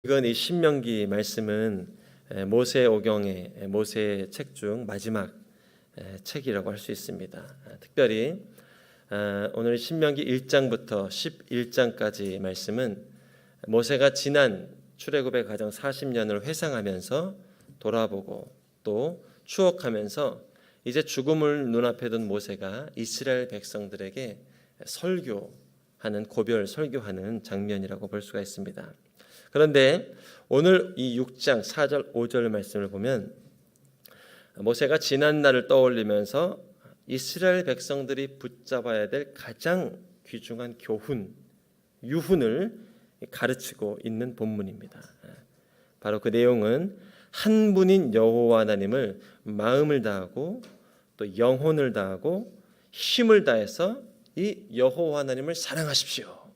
이건 이 신명기 말씀은 모세오경의 모세의 책 중 마지막 책이라고 할 수 있습니다. 특별히 오늘 신명기 1장부터 11장까지 말씀은 모세가 지난 출애굽의 과정 40년을 회상하면서 돌아보고 또 추억하면서 이제 죽음을 눈앞에 둔 모세가 이스라엘 백성들에게 설교하는 고별 설교하는 장면이라고 볼 수가 있습니다. 그런데 오늘 이 6장 4절 5절 말씀을 보면 모세가 지난 날을 떠올리면서 이스라엘 백성들이 붙잡아야 될 가장 귀중한 교훈, 유훈을 가르치고 있는 본문입니다. 바로 그 내용은 한 분인 여호와 하나님을 마음을 다하고 또 영혼을 다하고 힘을 다해서 이 여호와 하나님을 사랑하십시오.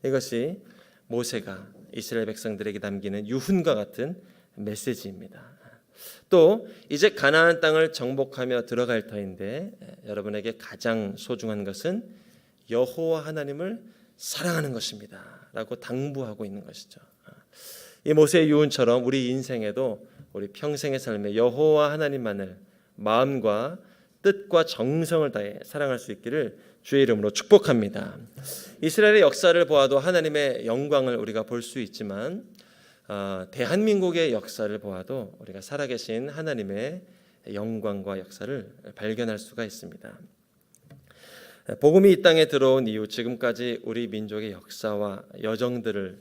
이것이 모세가 이스라엘 백성들에게 남기는 유훈과 같은 메시지입니다. 또 이제 가나안 땅을 정복하며 들어갈 터인데 여러분에게 가장 소중한 것은 여호와 하나님을 사랑하는 것입니다 라고 당부하고 있는 것이죠. 이 모세의 유훈처럼 우리 인생에도 우리 평생의 삶에 여호와 하나님만을 마음과 뜻과 정성을 다해 사랑할 수 있기를 주의 이름으로 축복합니다. 이스라엘의 역사를 보아도 하나님의 영광을 우리가 볼 수 있지만 대한민국의 역사를 보아도 우리가 살아계신 하나님의 영광과 역사를 발견할 수가 있습니다. 복음이 이 땅에 들어온 이후 지금까지 우리 민족의 역사와 여정들을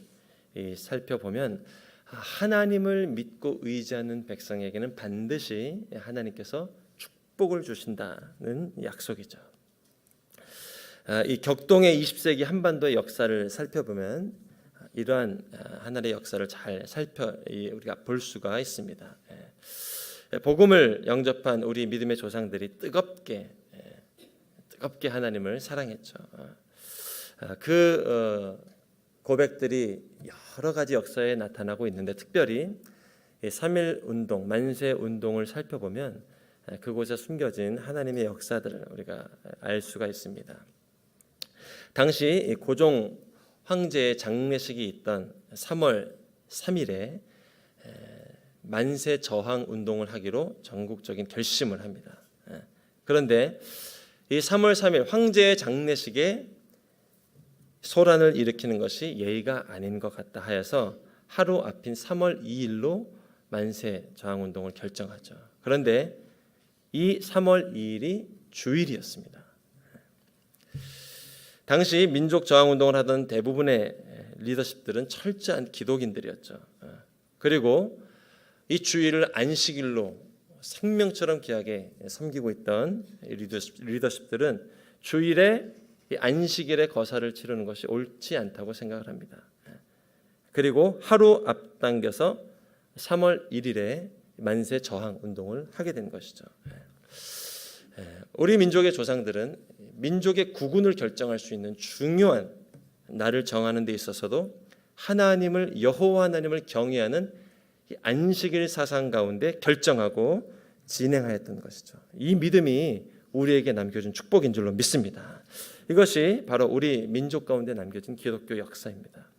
살펴보면 하나님을 믿고 의지하는 백성에게는 반드시 하나님께서 축복을 주신다는 약속이죠. 이 격동의 20세기 한반도의 역사를 살펴보면 이러한 하나님의 역사를 잘 우리가 볼 수가 있습니다. 복음을 영접한 우리 믿음의 조상들이 뜨겁게 하나님을 사랑했죠. 그 고백들이 여러 가지 역사에 나타나고 있는데 특별히 3.1 운동, 만세 운동을 살펴보면 그곳에 숨겨진 하나님의 역사들을 우리가 알 수가 있습니다. 당시 고종 황제의 장례식이 있던 3월 3일에 만세 저항 운동을 하기로 전국적인 결심을 합니다. 그런데 이 3월 3일 황제의 장례식에 소란을 일으키는 것이 예의가 아닌 것 같다 하여서 하루 앞인 3월 2일로 만세 저항 운동을 결정하죠. 그런데 이 3월 2일이 주일이었습니다. 당시 민족 저항 운동을 하던 대부분의 리더십들은 철저한 기독인들이었죠. 그리고 이 주일을 안식일로 생명처럼 귀하게 섬기고 있던 리더십들은 주일에 안식일에 거사를 치르는 것이 옳지 않다고 생각을 합니다. 그리고 하루 앞당겨서 3월 1일에 만세 저항 운동을 하게 된 것이죠. 우리 민족의 조상들은 민족의 구군을 결정할 수 있는 중요한 날을 정하는 데 있어서도 하나님을 여호와 하나님을 경외하는 안식일 사상 가운데 결정하고 진행하였던 것이죠. 이 믿음이 우리에게 남겨준 축복인 줄로 믿습니다. 이것이 바로 우리 민족 가운데 남겨진 기독교 역사입니다.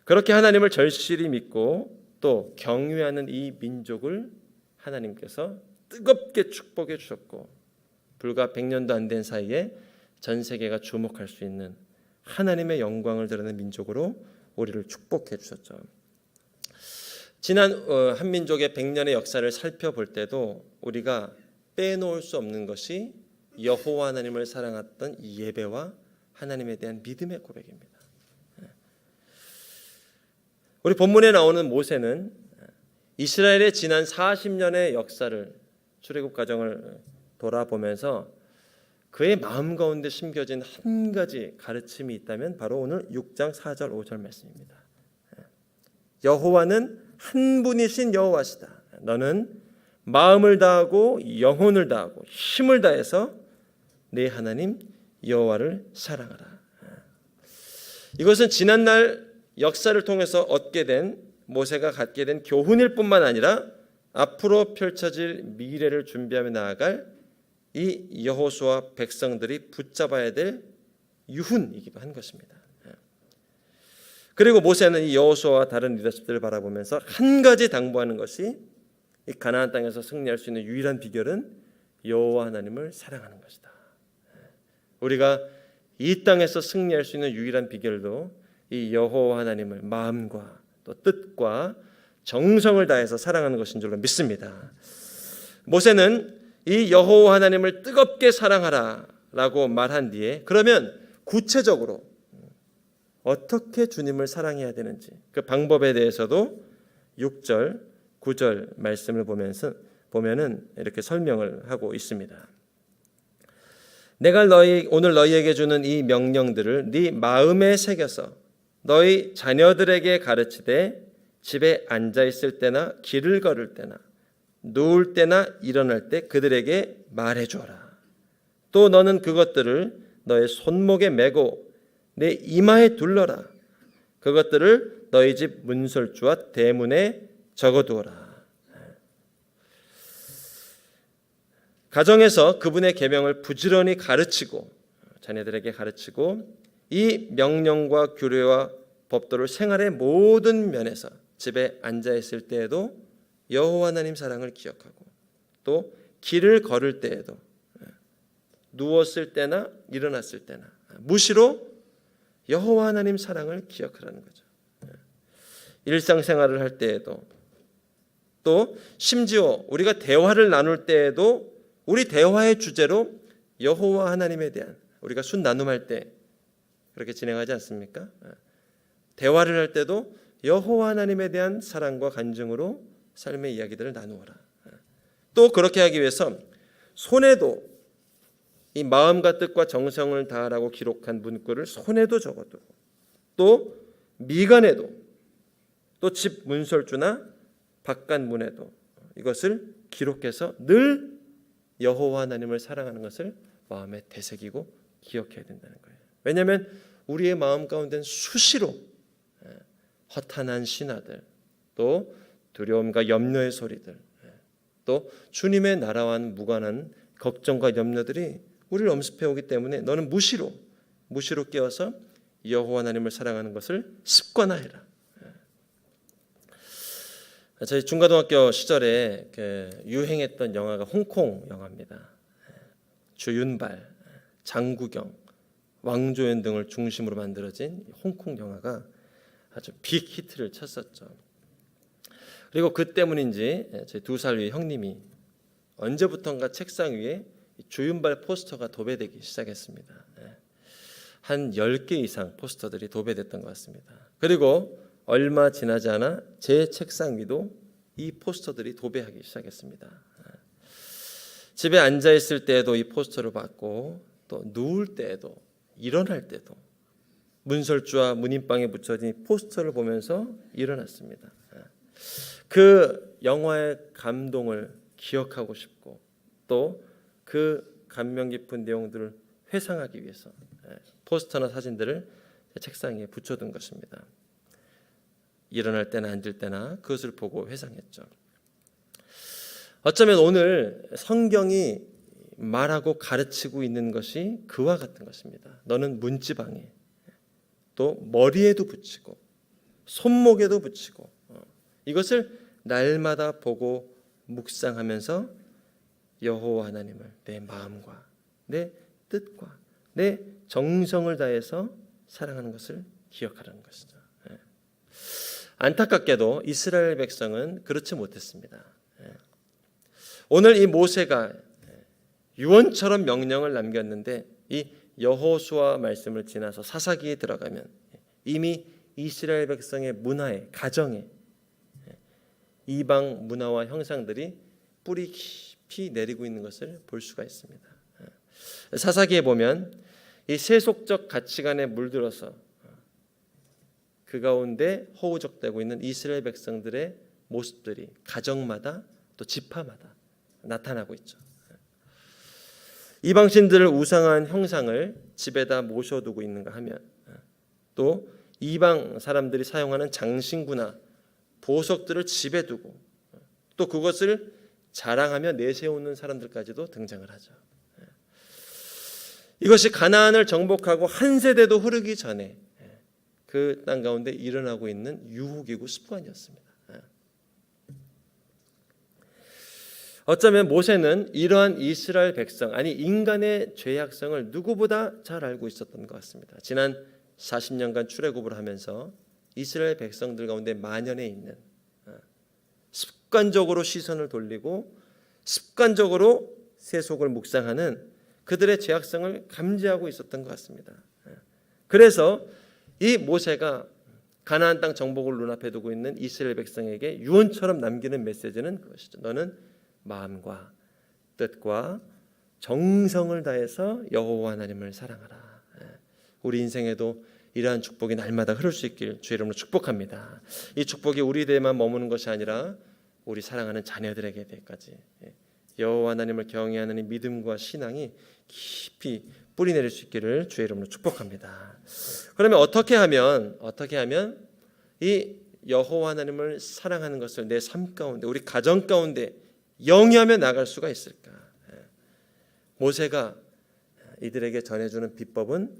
그렇게 하나님을 절실히 믿고 또 경외하는 이 민족을 하나님께서 뜨겁게 축복해 주셨고 불과 100년도 안 된 사이에 전 세계가 주목할 수 있는 하나님의 영광을 드러내는 민족으로 우리를 축복해 주셨죠. 지난 한민족의 100년의 역사를 살펴볼 때도 우리가 빼놓을 수 없는 것이 여호와 하나님을 사랑했던 예배와 하나님에 대한 믿음의 고백입니다. 우리 본문에 나오는 모세는 이스라엘의 지난 40년의 역사를 출애굽 과정을 돌아보면서 그의 마음 가운데 심겨진 한 가지 가르침이 있다면 바로 오늘 6장 4절 5절 말씀입니다. 여호와는 한 분이신 여호와시다. 너는 마음을 다하고 영혼을 다하고 힘을 다해서 내 하나님 여호와를 사랑하라. 이것은 지난날 역사를 통해서 얻게 된 모세가 갖게 된 교훈일 뿐만 아니라 앞으로 펼쳐질 미래를 준비하며 나아갈 이 여호수아 백성들이 붙잡아야 될 유훈이기도 한 것입니다. 그리고 모세는 이 여호수아와 다른 리더십들을 바라보면서 한 가지 당부하는 것이 이 가나안 땅에서 승리할 수 있는 유일한 비결은 여호와 하나님을 사랑하는 것이다. 우리가 이 땅에서 승리할 수 있는 유일한 비결도 이 여호와 하나님을 마음과 또 뜻과 정성을 다해서 사랑하는 것인 줄로 믿습니다. 모세는 이 여호와 하나님을 뜨겁게 사랑하라 라고 말한 뒤에 그러면 구체적으로 어떻게 주님을 사랑해야 되는지 그 방법에 대해서도 6절, 9절 말씀을 보면은 이렇게 설명을 하고 있습니다. 내가 오늘 너희에게 주는 이 명령들을 네 마음에 새겨서 너희 자녀들에게 가르치되 집에 앉아 있을 때나 길을 걸을 때나 누울 때나 일어날 때 그들에게 말해 주어라. 또 너는 그것들을 너의 손목에 메고 내 이마에 둘러라. 그것들을 너희 집 문설주와 대문에 적어두어라. 가정에서 그분의 계명을 부지런히 가르치고 자녀들에게 가르치고 이 명령과 규례와 법도를 생활의 모든 면에서 집에 앉아 있을 때에도 여호와 하나님 사랑을 기억하고 또 길을 걸을 때에도 누웠을 때나 일어났을 때나 무시로 여호와 하나님 사랑을 기억하라는 거죠. 일상생활을 할 때에도 또 심지어 우리가 대화를 나눌 때에도 우리 대화의 주제로 여호와 하나님에 대한 우리가 순 나눔할 때 그렇게 진행하지 않습니까? 대화를 할 때도 여호와 하나님에 대한 사랑과 간증으로 삶의 이야기들을 나누어라. 또 그렇게 하기 위해서 손에도 이 마음과 뜻과 정성을 다하라고 기록한 문구를 손에도 적어두고 또 미간에도 또 집 문설주나 바깥 문에도 이것을 기록해서 늘 여호와 하나님을 사랑하는 것을 마음에 되새기고 기억해야 된다는 거예요. 왜냐하면 우리의 마음 가운데는 수시로 허탄한 신하들 또 두려움과 염려의 소리들 또 주님의 나라와는 무관한 걱정과 염려들이 우리를 엄습해 오기 때문에 너는 무시로 깨어서 여호와 하나님을 사랑하는 것을 습관화해라. 저희 중고등학교 시절에 유행했던 영화가 홍콩 영화입니다. 주윤발, 장구경, 왕조연 등을 중심으로 만들어진 홍콩 영화가 아주 빅 히트를 쳤었죠. 그리고 그 때문인지 제 2살 위의 형님이 언제부턴가 책상 위에 주윤발 포스터가 도배되기 시작했습니다. 한 10개 이상 포스터들이 도배됐던 것 같습니다. 그리고 얼마 지나지 않아 제 책상 위도 이 포스터들이 도배하기 시작했습니다. 집에 앉아 있을 때에도 이 포스터를 받고 또 누울 때에도 일어날 때도 문설주와 문인방에 붙여진 포스터를 보면서 일어났습니다. 그 영화의 감동을 기억하고 싶고 또 그 감명 깊은 내용들을 회상하기 위해서 포스터나 사진들을 책상 위에 붙여둔 것입니다. 일어날 때나 앉을 때나 그것을 보고 회상했죠. 어쩌면 오늘 성경이 말하고 가르치고 있는 것이 그와 같은 것입니다. 너는 문지방에 또 머리에도 붙이고 손목에도 붙이고 이것을 날마다 보고 묵상하면서 여호와 하나님을 내 마음과 내 뜻과 내 정성을 다해서 사랑하는 것을 기억하라는 것이죠. 안타깝게도 이스라엘 백성은 그렇지 못했습니다. 오늘 이 모세가 유언처럼 명령을 남겼는데 이 여호수아 말씀을 지나서 사사기에 들어가면 이미 이스라엘 백성의 문화에 가정에 이방 문화와 형상들이 뿌리 깊이 내리고 있는 것을 볼 수가 있습니다. 사사기에 보면 이 세속적 가치관에 물들어서 그 가운데 허우적대고 있는 이스라엘 백성들의 모습들이 가정마다 또 지파마다 나타나고 있죠. 이방신들을 우상한 형상을 집에다 모셔두고 있는가 하면 또 이방 사람들이 사용하는 장신구나 보석들을 집에 두고 또 그것을 자랑하며 내세우는 사람들까지도 등장을 하죠. 이것이 가나안을 정복하고 한 세대도 흐르기 전에 그 땅 가운데 일어나고 있는 유혹이고 습관이었습니다. 어쩌면 모세는 이러한 이스라엘 백성, 아니 인간의 죄악성을 누구보다 잘 알고 있었던 것 같습니다. 지난 40년간 출애굽을 하면서 이스라엘 백성들 가운데 만연해 있는, 습관적으로 시선을 돌리고 습관적으로 세속을 묵상하는 그들의 죄악성을 감지하고 있었던 것 같습니다. 그래서 이 모세가 가나안 땅 정복을 눈앞에 두고 있는 이스라엘 백성에게 유언처럼 남기는 메시지는 그것이죠. 너는 마음과 뜻과 정성을 다해서 여호와 하나님을 사랑하라. 우리 인생에도 이러한 축복이 날마다 흐를 수 있길 주의 이름으로 축복합니다. 이 축복이 우리에게만 머무는 것이 아니라 우리 사랑하는 자녀들에게까지 여호와 하나님을 경외하는 이 믿음과 신앙이 깊이 뿌리내릴 수 있기를 주의 이름으로 축복합니다. 그러면 어떻게 하면 이 여호와 하나님을 사랑하는 것을 내 삶 가운데, 우리 가정 가운데 영위하며 나갈 수가 있을까? 모세가 이들에게 전해주는 비법은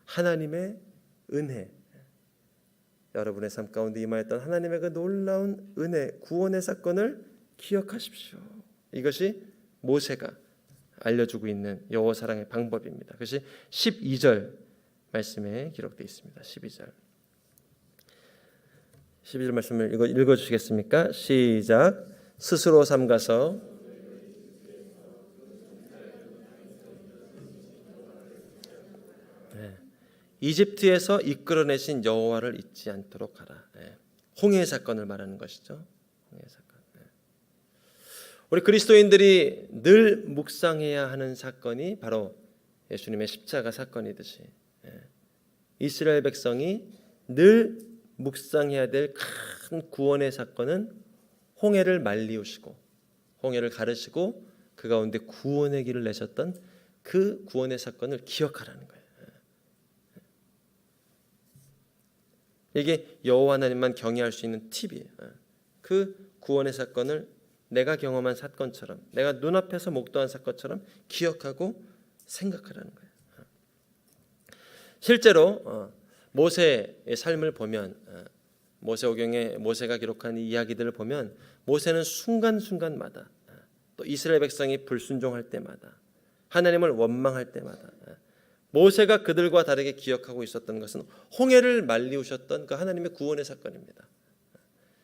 하나님의 은혜, 여러분의 삶 가운데 임하였던 하나님의 그 놀라운 은혜, 구원의 사건을 기억하십시오. 이것이 모세가 알려주고 있는 여호와 사랑의 방법입니다. 그것이 12절 말씀에 기록되어 있습니다. 12절 말씀을 읽어주시겠습니까? 시작. 스스로 삼가서 이집트에서 이끌어내신 여호와를 잊지 않도록 하라. 홍해 사건을 말하는 것이죠. 홍해 사건. 우리 그리스도인들이 늘 묵상해야 하는 사건이 바로 예수님의 십자가 사건이듯이 이스라엘 백성이 늘 묵상해야 될 큰 구원의 사건은 홍해를 말리우시고 홍해를 가르시고 그 가운데 구원의 길을 내셨던 그 구원의 사건을 기억하라는 거예요. 이게 여호와 하나님만 경외할 수 있는 팁이에요. 그 구원의 사건을 내가 경험한 사건처럼, 내가 눈앞에서 목도한 사건처럼 기억하고 생각하라는 거예요. 실제로 모세의 삶을 보면, 모세오경에 모세가 기록한 이 이야기들을 보면 모세는 순간순간마다, 또 이스라엘 백성이 불순종할 때마다, 하나님을 원망할 때마다 모세가 그들과 다르게 기억하고 있었던 것은 홍해를 말리우셨던 그 하나님의 구원의 사건입니다.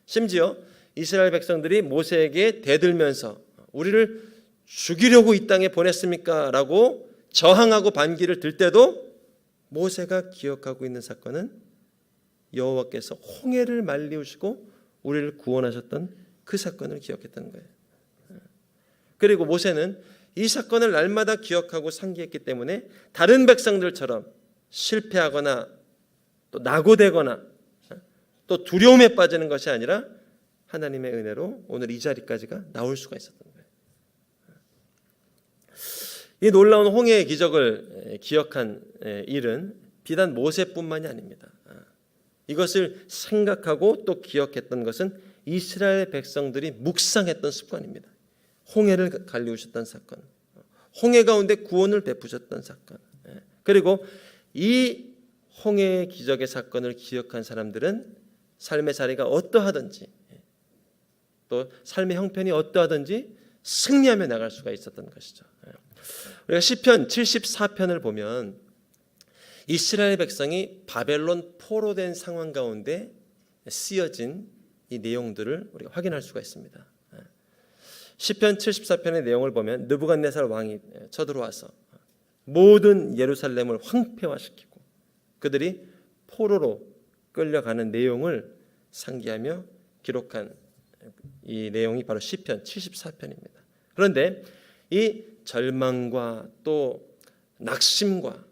심지어 이스라엘 백성들이 모세에게 대들면서 우리를 죽이려고 이 땅에 보냈습니까? 라고 저항하고 반기를 들 때도 모세가 기억하고 있는 사건은 여호와께서 홍해를 말리우시고 우리를 구원하셨던 그 사건을 기억했던 거예요. 그리고 모세는 이 사건을 날마다 기억하고 상기했기 때문에 다른 백성들처럼 실패하거나 또 낙오되거나 또 두려움에 빠지는 것이 아니라 하나님의 은혜로 오늘 이 자리까지가 나올 수가 있었던 거예요. 이 놀라운 홍해의 기적을 기억한 일은 비단 모세뿐만이 아닙니다. 이것을 생각하고 또 기억했던 것은 이스라엘 백성들이 묵상했던 습관입니다. 홍해를 갈리우셨던 사건, 홍해 가운데 구원을 베푸셨던 사건, 그리고 이 홍해의 기적의 사건을 기억한 사람들은 삶의 자리가 어떠하든지 또 삶의 형편이 어떠하든지 승리하며 나갈 수가 있었던 것이죠. 우리가 시편 74편을 보면 이스라엘 백성이 바벨론 포로된 상황 가운데 쓰여진 이 내용들을 우리가 확인할 수가 있습니다. 시편 74편의 내용을 보면 느부갓네살 왕이 쳐들어와서 모든 예루살렘을 황폐화시키고 그들이 포로로 끌려가는 내용을 상기하며 기록한 이 내용이 바로 시편 74편입니다. 그런데 이 절망과 또 낙심과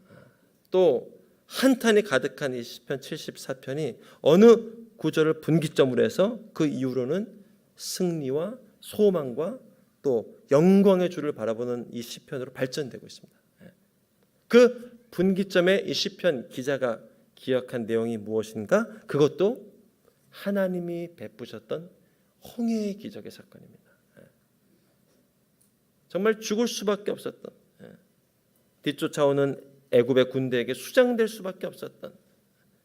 또 한탄이 가득한 이 시편 74편이 어느 구절을 분기점으로 해서 그 이후로는 승리와 소망과 또 영광의 주를 바라보는 이 시편으로 발전되고 있습니다. 그 분기점에 이 시편 기자가 기억한 내용이 무엇인가? 그것도 하나님이 베푸셨던 홍해의 기적의 사건입니다. 정말 죽을 수밖에 없었던, 뒤쫓아오는 애굽의 군대에게 수장될 수밖에 없었던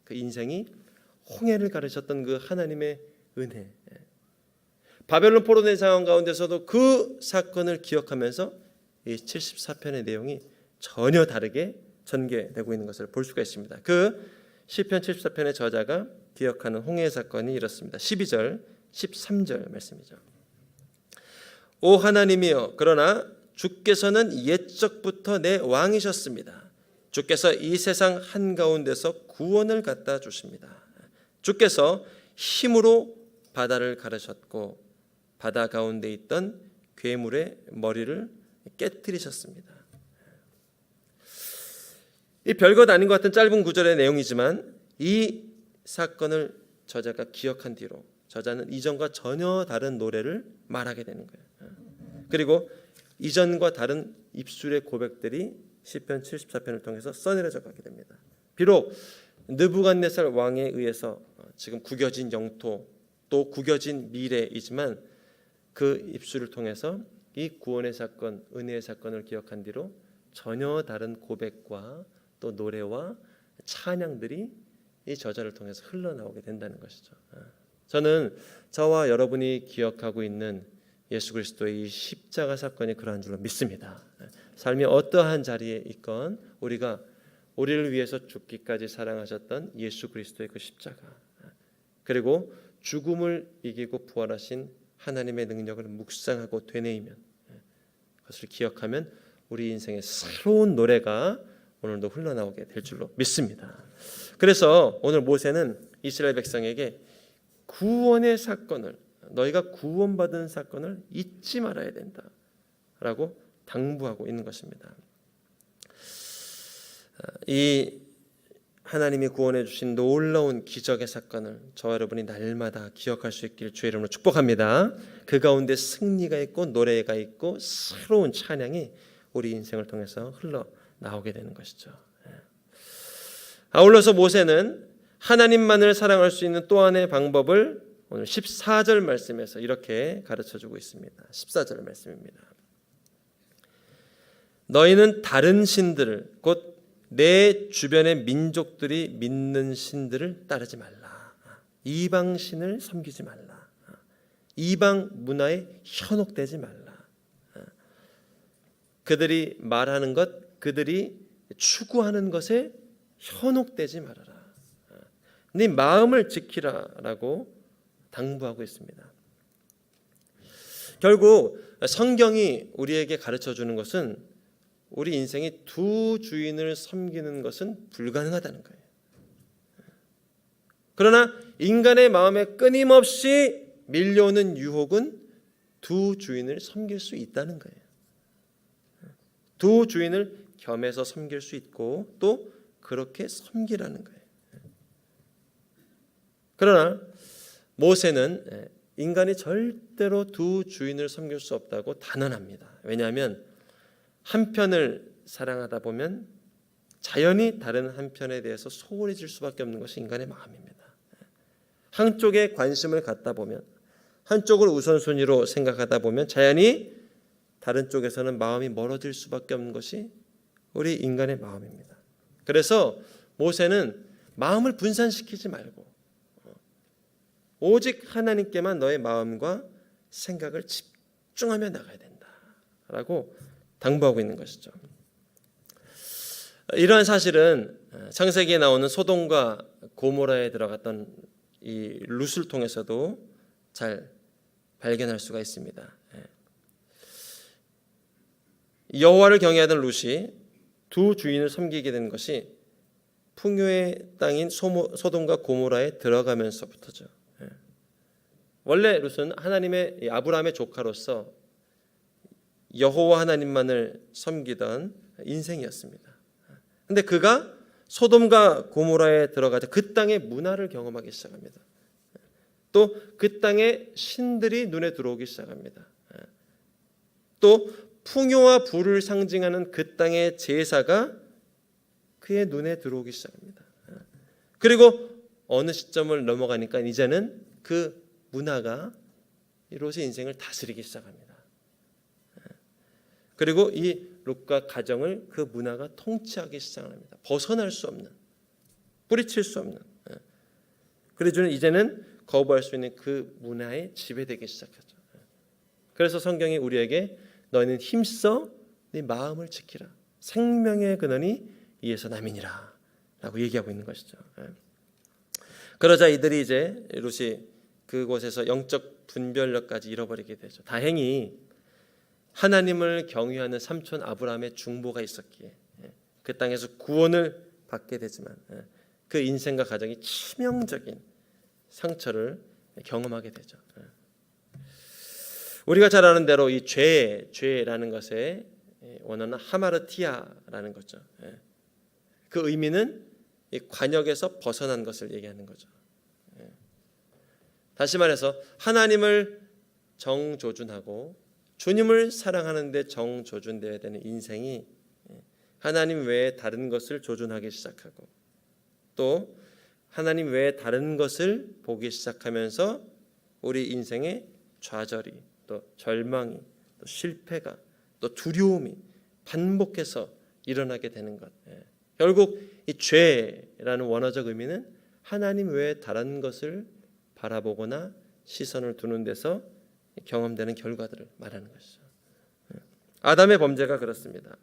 그 인생이 홍해를 가르쳤던 그 하나님의 은혜. 바벨론 포로된 상황 가운데서도 그 사건을 기억하면서 이 74편의 내용이 전혀 다르게 전개되고 있는 것을 볼 수가 있습니다. 그 시편 74편의 저자가 기억하는 홍해 사건이 이렇습니다. 12절, 13절 말씀이죠. 오 하나님이여, 그러나 주께서는 옛적부터 내 왕이셨습니다. 주께서 이 세상 한가운데서 구원을 갖다 주십니다. 주께서 힘으로 바다를 가르셨고 바다 가운데 있던 괴물의 머리를 깨뜨리셨습니다. 이 별것 아닌 것 같은 짧은 구절의 내용이지만 이 사건을 저자가 기억한 뒤로 저자는 이전과 전혀 다른 노래를 말하게 되는 거예요. 그리고 이전과 다른 입술의 고백들이 시편 74편을 통해서 써내려져 가게 됩니다. 비록 느부갓네살 왕에 의해서 지금 구겨진 영토 또 구겨진 미래이지만 그 입술을 통해서 이 구원의 사건, 은혜의 사건을 기억한 뒤로 전혀 다른 고백과 또 노래와 찬양들이 이 저자를 통해서 흘러나오게 된다는 것이죠. 저는 저와 여러분이 기억하고 있는 예수 그리스도의 이 십자가 사건이 그러한 줄로 믿습니다. 삶이 어떠한 자리에 있건 우리가 우리를 위해서 죽기까지 사랑하셨던 예수 그리스도의 그 십자가, 그리고 죽음을 이기고 부활하신 하나님의 능력을 묵상하고 되뇌이면, 그것을 기억하면 우리 인생의 새로운 노래가 오늘도 흘러나오게 될 줄로 믿습니다. 그래서 오늘 모세는 이스라엘 백성에게 구원의 사건을, 너희가 구원받은 사건을 잊지 말아야 된다라고 당부하고 있는 것입니다. 이 하나님이 구원해 주신 놀라운 기적의 사건을 저와 여러분이 날마다 기억할 수 있기를 주의 이름으로 축복합니다. 그 가운데 승리가 있고 노래가 있고 새로운 찬양이 우리 인생을 통해서 흘러나오게 되는 것이죠. 아울러서 모세는 하나님만을 사랑할 수 있는 또 하나의 방법을 오늘 14절 말씀에서 이렇게 가르쳐주고 있습니다. 14절 말씀입니다. 너희는 다른 신들을, 곧 내 주변의 민족들이 믿는 신들을 따르지 말라. 이방 신을 섬기지 말라. 이방 문화에 현혹되지 말라. 그들이 말하는 것, 그들이 추구하는 것에 현혹되지 말아라. 네 마음을 지키라라고 당부하고 있습니다. 결국 성경이 우리에게 가르쳐주는 것은 우리 인생이 두 주인을 섬기는 것은 불가능하다는 거예요. 그러나 인간의 마음에 끊임없이 밀려오는 유혹은 두 주인을 섬길 수 있다는 거예요. 두 주인을 겸해서 섬길 수 있고 또 그렇게 섬기라는 거예요. 그러나 모세는 인간이 절대로 두 주인을 섬길 수 없다고 단언합니다. 왜냐하면 한편을 사랑하다 보면 자연히 다른 한편에 대해서 소홀해질 수밖에 없는 것이 인간의 마음입니다. 한쪽에 관심을 갖다 보면, 한쪽을 우선순위로 생각하다 보면 자연히 다른 쪽에서는 마음이 멀어질 수밖에 없는 것이 우리 인간의 마음입니다. 그래서 모세는 마음을 분산시키지 말고 오직 하나님께만 너의 마음과 생각을 집중하며 나가야 된다라고 당부하고 있는 것이죠. 이러한 사실은 창세기에 나오는 소돔과 고모라에 들어갔던 이 룻을 통해서도 잘 발견할 수가 있습니다. 여호와를 경외하던 룻이 두 주인을 섬기게 된 것이 풍요의 땅인 소돔과 고모라에 들어가면서부터죠. 원래 룻은 하나님의 아브라함의 조카로서 여호와 하나님만을 섬기던 인생이었습니다. 그런데 그가 소돔과 고모라에 들어가자 그 땅의 문화를 경험하기 시작합니다. 또 그 땅의 신들이 눈에 들어오기 시작합니다. 또 풍요와 부를 상징하는 그 땅의 제사가 그의 눈에 들어오기 시작합니다. 그리고 어느 시점을 넘어가니까 이제는 그 문화가 롯의 인생을 다스리기 시작합니다. 그리고 이 롯과 가정을 그 문화가 통치하기 시작합니다. 벗어날 수 없는, 뿌리칠 수 없는 그래서 이제는 거부할 수 있는 그 문화에 지배되기 시작하죠. 그래서 성경이 우리에게 너희는 힘써 네 마음을 지키라. 생명의 근원이 이에서 남이니라 라고 얘기하고 있는 것이죠. 그러자 이들이 이제 롯이 그곳에서 영적 분별력까지 잃어버리게 되죠. 다행히 하나님을 경외하는 삼촌 아브라함의 중보가 있었기에 그 땅에서 구원을 받게 되지만 그 인생과 가정이 치명적인 상처를 경험하게 되죠. 우리가 잘 아는 대로 이 죄라는 것의 원어는 하마르티아라는 거죠. 그 의미는 이 관역에서 벗어난 것을 얘기하는 거죠. 다시 말해서 하나님을 정조준하고 주님을 사랑하는 데 정조준되어야 되는 인생이 하나님 외에 다른 것을 조준하기 시작하고 또 하나님 외에 다른 것을 보기 시작하면서 우리 인생의 좌절이 또 절망이 또 실패가 또 두려움이 반복해서 일어나게 되는 것. 결국 이 죄라는 원어적 의미는 하나님 외에 다른 것을 바라보거나 시선을 두는 데서 경험되는 결과들을 말하는 것이죠. 아담의 범죄가 그렇습니다.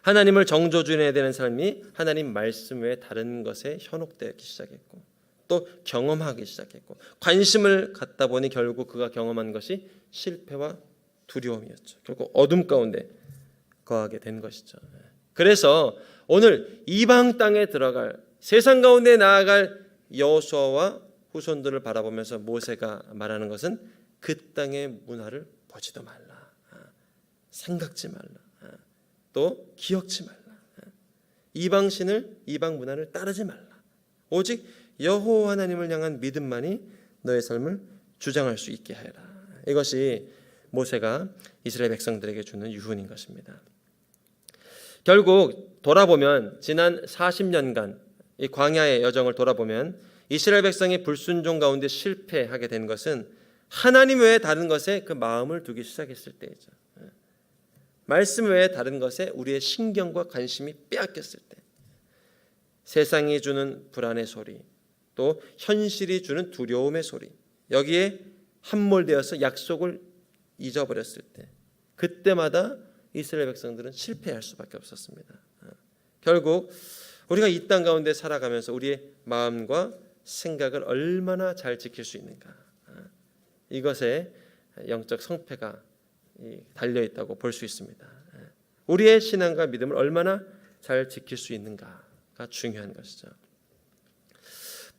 하나님을 정조준해야 되는 삶이 하나님 말씀 외에 다른 것에 현혹되기 시작했고 또 경험하기 시작했고 관심을 갖다 보니 결국 그가 경험한 것이 실패와 두려움이었죠. 결국 어둠 가운데 거하게 된 것이죠. 그래서 오늘 이방 땅에 들어갈 세상 가운데 나아갈 여호수아와 후손들을 바라보면서 모세가 말하는 것은 그 땅의 문화를 보지도 말라, 생각지 말라, 또 기억지 말라, 이방신을 이방 문화를 따르지 말라. 오직 여호와 하나님을 향한 믿음만이 너의 삶을 주장할 수 있게 하여라. 이것이 모세가 이스라엘 백성들에게 주는 유훈인 것입니다. 결국 돌아보면 지난 40년간 이 광야의 여정을 돌아보면 이스라엘 백성이 불순종 가운데 실패하게 된 것은 하나님 외에 다른 것에 그 마음을 두기 시작했을 때이죠. 말씀 외에 다른 것에 우리의 신경과 관심이 빼앗겼을 때, 세상이 주는 불안의 소리, 또 현실이 주는 두려움의 소리, 여기에 함몰되어서 약속을 잊어버렸을 때, 그때마다 이스라엘 백성들은 실패할 수밖에 없었습니다. 결국 우리가 이 땅 가운데 살아가면서 우리의 마음과 생각을 얼마나 잘 지킬 수 있는가, 이것에 영적 성패가 달려있다고 볼 수 있습니다. 우리의 신앙과 믿음을 얼마나 잘 지킬 수 있는가가 중요한 것이죠.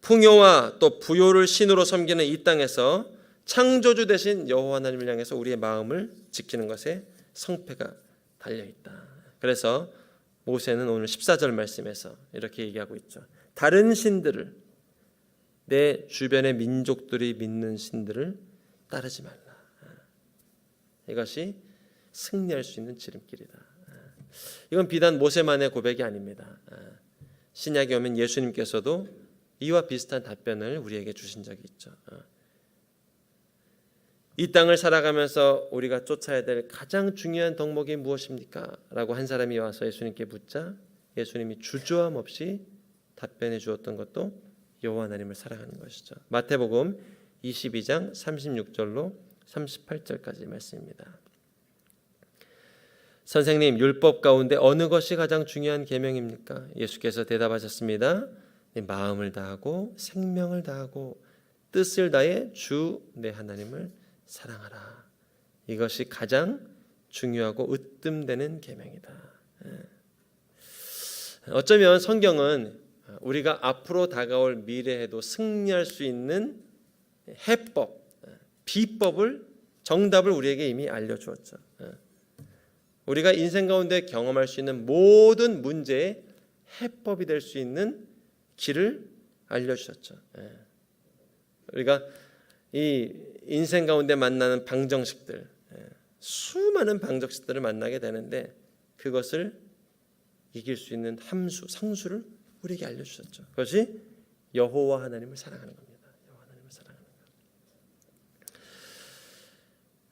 풍요와 또 부요를 신으로 섬기는 이 땅에서 창조주 되신 여호와 하나님을 향해서 우리의 마음을 지키는 것에 성패가 달려있다. 그래서 모세는 오늘 14절 말씀에서 이렇게 얘기하고 있죠. 다른 신들을, 내 주변의 민족들이 믿는 신들을 따르지 말라. 이것이 승리할 수 있는 지름길이다. 이건 비단 모세만의 고백이 아닙니다. 신약에 오면 예수님께서도 이와 비슷한 답변을 우리에게 주신 적이 있죠. 이 땅을 살아가면서 우리가 쫓아야 될 가장 중요한 덕목이 무엇입니까? 라고 한 사람이 와서 예수님께 묻자 예수님이 주저함 없이 답변해 주었던 것도 여호와 하나님을 사랑하는 것이죠. 마태복음 22장 36절로 38절까지 말씀입니다. 선생님, 율법 가운데 어느 것이 가장 중요한 계명입니까? 예수께서 대답하셨습니다. 내 마음을 다하고 생명을 다하고 뜻을 다해 주 내 하나님을 사랑하라. 이것이 가장 중요하고 으뜸되는 계명이다. 어쩌면 성경은 우리가 앞으로 다가올 미래에도 승리할 수 있는 해법, 비법을, 정답을 우리에게 이미 알려주었죠. 우리가 인생 가운데 경험할 수 있는 모든 문제의 해법이 될 수 있는 길을 알려주셨죠. 우리가 이 인생 가운데 만나는 방정식들, 수많은 방정식들을 만나게 되는데 그것을 이길 수 있는 함수, 상수를 우리에게 알려주셨죠. 그것이 여호와 하나님을 사랑하는 겁니다. 여호와 하나님을 사랑하는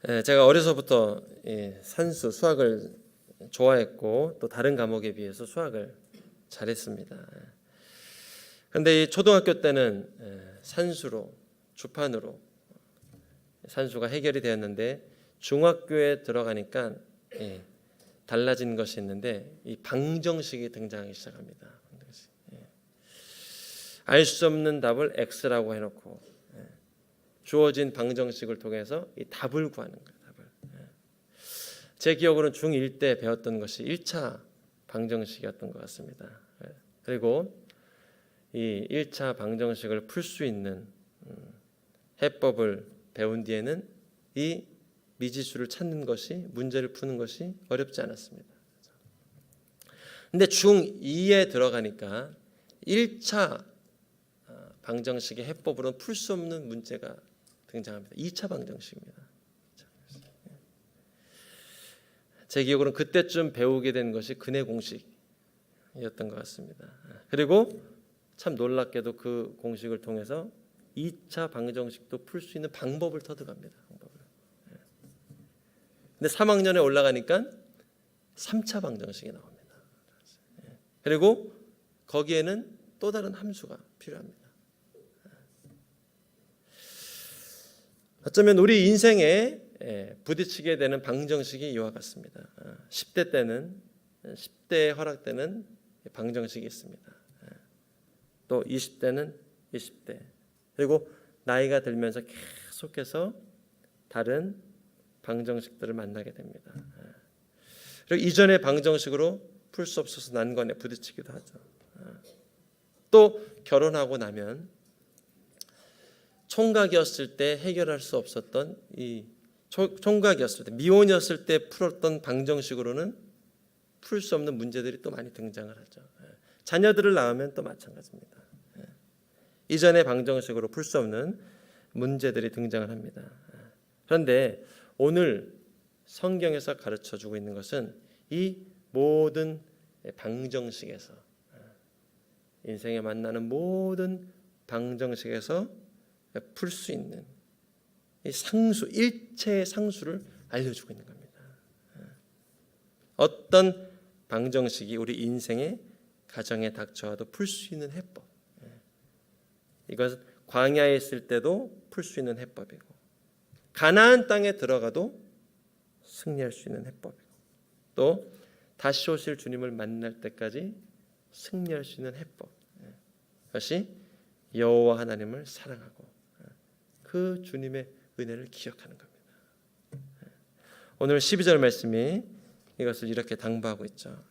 것. 제가 어려서부터 산수, 수학을 좋아했고 또 다른 과목에 비해서 수학을 잘했습니다. 근데 이 초등학교 때는 산수로 주판으로 산수가 해결이 되었는데 중학교에 들어가니까 달라진 것이 있는데 이 방정식이 등장하기 시작합니다. 알 수 없는 답을 X라고 해놓고 주어진 방정식을 통해서 이 답을 구하는 거예요. 답을. 제 기억으로는 중1 때 배웠던 것이 1차 방정식이었던 것 같습니다. 그리고 이 1차 방정식을 풀 수 있는 해법을 배운 뒤에는 이 미지수를 찾는 것이, 문제를 푸는 것이 어렵지 않았습니다. 근데 중2에 들어가니까 1차 방정식의 해법으로는 풀 수 없는 문제가 등장합니다. 2차 방정식입니다. 제 기억으로는 그때쯤 배우게 된 것이 근해 공식이었던 것 같습니다. 그리고 참 놀랍게도 그 공식을 통해서 2차 방정식도 풀 수 있는 방법을 터득합니다. 근데 3학년에 올라가니까 3차 방정식이 나옵니다. 그리고 거기에는 또 다른 함수가 필요합니다. 어쩌면 우리 인생에 부딪히게 되는 방정식이 이와 같습니다. 10대 때는 10대의 허락 때는 방정식이 있습니다. 또 20대는 20대, 그리고 나이가 들면서 계속해서 다른 방정식들을 만나게 됩니다. 그리고 이전의 방정식으로 풀 수 없어서 난관에 부딪히기도 하죠. 또 결혼하고 나면 총각이었을 때 해결할 수 없었던 이 총각이었을 때, 미혼이었을 때 풀었던 방정식으로는 풀 수 없는 문제들이 또 많이 등장을 하죠. 자녀들을 낳으면 또 마찬가지입니다. 이전의 방정식으로 풀 수 없는 문제들이 등장을 합니다. 그런데 오늘 성경에서 가르쳐주고 있는 것은 이 모든 방정식에서, 인생에 만나는 모든 방정식에서 풀 수 있는 이 상수, 일체의 상수를 알려주고 있는 겁니다. 어떤 방정식이 우리 인생의 가정에 닥쳐와도 풀 수 있는 해법, 이것은 광야에 있을 때도 풀 수 있는 해법이고, 가나안 땅에 들어가도 승리할 수 있는 해법이고, 또 다시 오실 주님을 만날 때까지 승리할 수 있는 해법, 그것이 여호와 하나님을 사랑하고 그 주님의 은혜를 기억하는 겁니다. 오늘 12절 말씀이 이것을 이렇게 당부하고 있죠.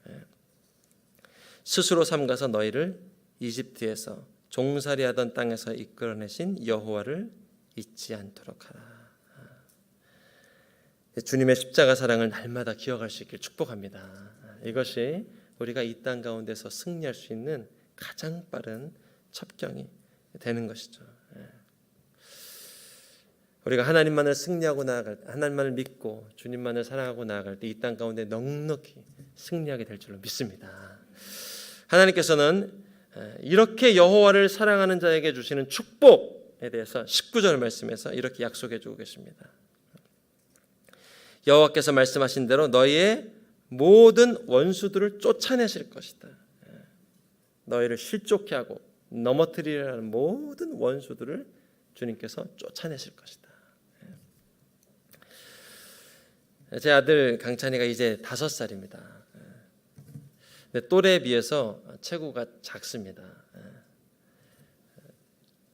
스스로 삼가서 너희를 이집트에서 종살이하던 땅에서 이끌어내신 여호와를 잊지 않도록 하라. 주님의 십자가 사랑을 날마다 기억할 수 있길 축복합니다. 이것이 우리가 이 땅 가운데서 승리할 수 있는 가장 빠른 첩경이 되는 것이죠. 우리가 하나님만을 승리하고 나아갈 때, 하나님만을 믿고 주님만을 사랑하고 나아갈 때 이 땅 가운데 넉넉히 승리하게 될 줄로 믿습니다. 하나님께서는 이렇게 여호와를 사랑하는 자에게 주시는 축복에 대해서 19절 말씀에서 이렇게 약속해 주고 계십니다. 여호와께서 말씀하신 대로 너희의 모든 원수들을 쫓아내실 것이다. 너희를 실족케 하고 넘어뜨리려는 모든 원수들을 주님께서 쫓아내실 것이다. 제 아들 강찬이가 이제 5살입니다. 근데 또래에 비해서 체구가 작습니다.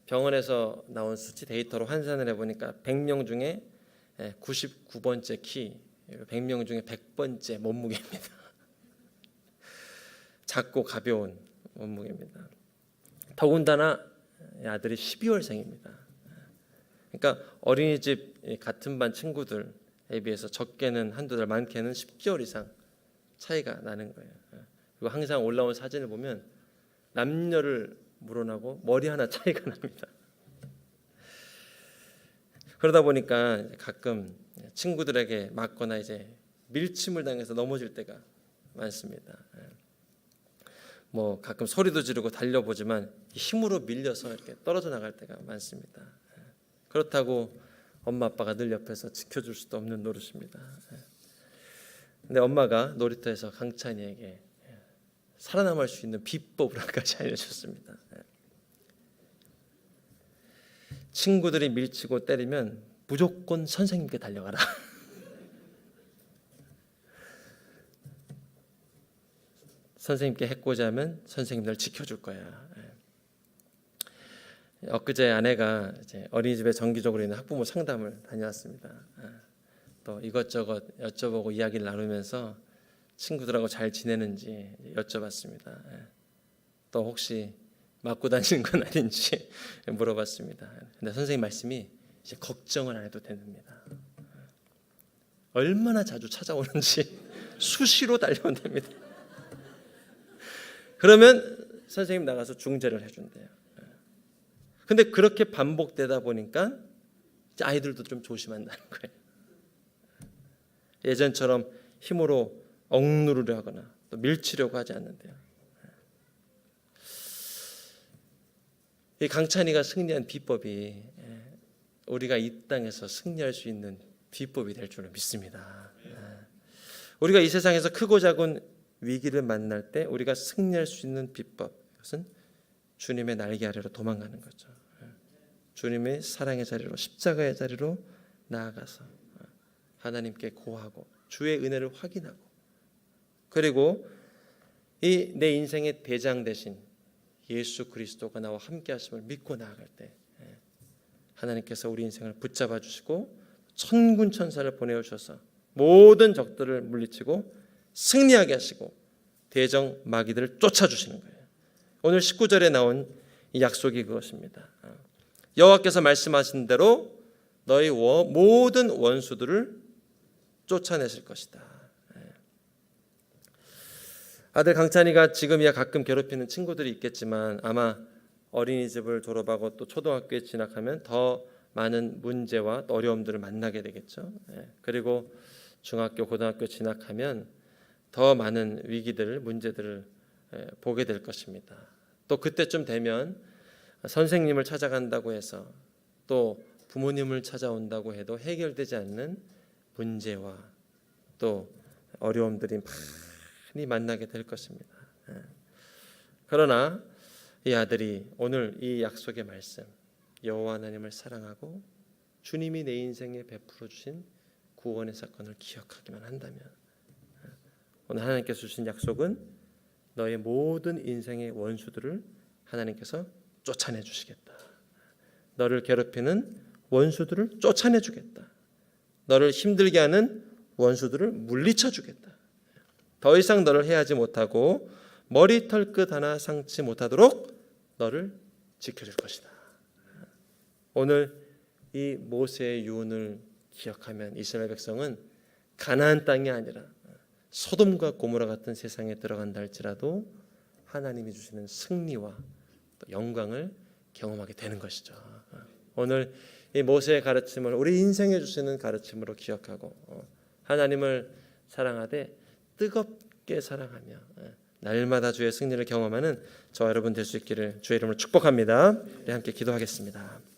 병원에서 나온 수치 데이터로 환산을 해보니까 100명 중에 99번째 키, 100명 중에 100번째 몸무게입니다. 작고 가벼운 몸무게입니다. 더군다나 아들이 12월생입니다. 그러니까 어린이집 같은 반 친구들에 비해서 적게는 한두 달, 많게는 10개월 이상 차이가 나는 거예요. 그리고 항상 올라온 사진을 보면 남녀를 물어나고 머리 하나 차이가 납니다. 그러다 보니까 가끔 친구들에게 맞거나 이제 밀침을 당해서 넘어질 때가 많습니다. 뭐 가끔 소리도 지르고 달려보지만 힘으로 밀려서 이렇게 떨어져 나갈 때가 많습니다. 그렇다고 엄마 아빠가 늘 옆에서 지켜줄 수도 없는 노릇입니다. 근데 엄마가 놀이터에서 강찬이에게 살아남을 수 있는 비법을 한 가지 알려줬습니다. 친구들이 밀치고 때리면 무조건 선생님께 달려가라. 선생님께 해코지하면 선생님 널 지켜줄 거야. 엊그제 아내가 이제 어린이집에 정기적으로 있는 학부모 상담을 다녀왔습니다. 또 이것저것 여쭤보고 이야기를 나누면서 친구들하고 잘 지내는지 여쭤봤습니다. 또 혹시 맞고 다니는 건 아닌지 물어봤습니다. 근데 선생님 말씀이 이제 걱정을 안 해도 됩니다. 얼마나 자주 찾아오는지 수시로 달려온답니다. 그러면 선생님 나가서 중재를 해준대요. 근데 그렇게 반복되다 보니까 이제 아이들도 좀 조심한다는 거예요. 예전처럼 힘으로 억누르려 하거나 또 밀치려고 하지 않는데요. 이 강찬이가 승리한 비법이 우리가 이 땅에서 승리할 수 있는 비법이 될 줄로 믿습니다. 우리가 이 세상에서 크고 작은 위기를 만날 때 우리가 승리할 수 있는 비법, 그것은 주님의 날개 아래로 도망가는 거죠. 주님의 사랑의 자리로, 십자가의 자리로 나아가서 하나님께 고하고 주의 은혜를 확인하고, 그리고 이 내 인생의 대장 대신 예수 그리스도가 나와 함께 하심을 믿고 나아갈 때 하나님께서 우리 인생을 붙잡아 주시고 천군 천사를 보내주셔서 모든 적들을 물리치고 승리하게 하시고 대적 마귀들을 쫓아주시는 거예요. 오늘 19절에 나온 이 약속이 그것입니다. 여호와께서 말씀하신 대로 너희 모든 원수들을 쫓아내실 것이다. 아들 강찬이가 지금이야 가끔 괴롭히는 친구들이 있겠지만 아마 어린이집을 졸업하고 또 초등학교에 진학하면 더 많은 문제와 어려움들을 만나게 되겠죠. 그리고 중학교, 고등학교 진학하면 더 많은 위기들을, 문제들을 보게 될 것입니다. 또 그때쯤 되면 선생님을 찾아간다고 해서 또 부모님을 찾아온다고 해도 해결되지 않는 문제와 또 어려움들이 많이 만나게 될 것입니다. 그러나 이 아들이 오늘 이 약속의 말씀, 여호와 하나님을 사랑하고 주님이 내 인생에 베풀어 주신 구원의 사건을 기억하기만 한다면 오늘 하나님께서 주신 약속은 너의 모든 인생의 원수들을 하나님께서 쫓아내 주시겠다. 너를 괴롭히는 원수들을 쫓아내 주겠다. 너를 힘들게 하는 원수들을 물리쳐 주겠다. 더 이상 너를 해하지 못하고 머리털 끝 하나 상치 못하도록 너를 지켜줄 것이다. 오늘 이 모세의 유언을 기억하면 이스라엘 백성은 가나안 땅이 아니라 소돔과 고모라 같은 세상에 들어간다 할지라도 하나님이 주시는 승리와 또 영광을 경험하게 되는 것이죠. 오늘 이 모세의 가르침을 우리 인생에 주시는 가르침으로 기억하고 하나님을 사랑하되 뜨겁게 사랑하며 날마다 주의 승리를 경험하는 저와 여러분 될 수 있기를 주의 이름으로 축복합니다. 우리 함께 기도하겠습니다.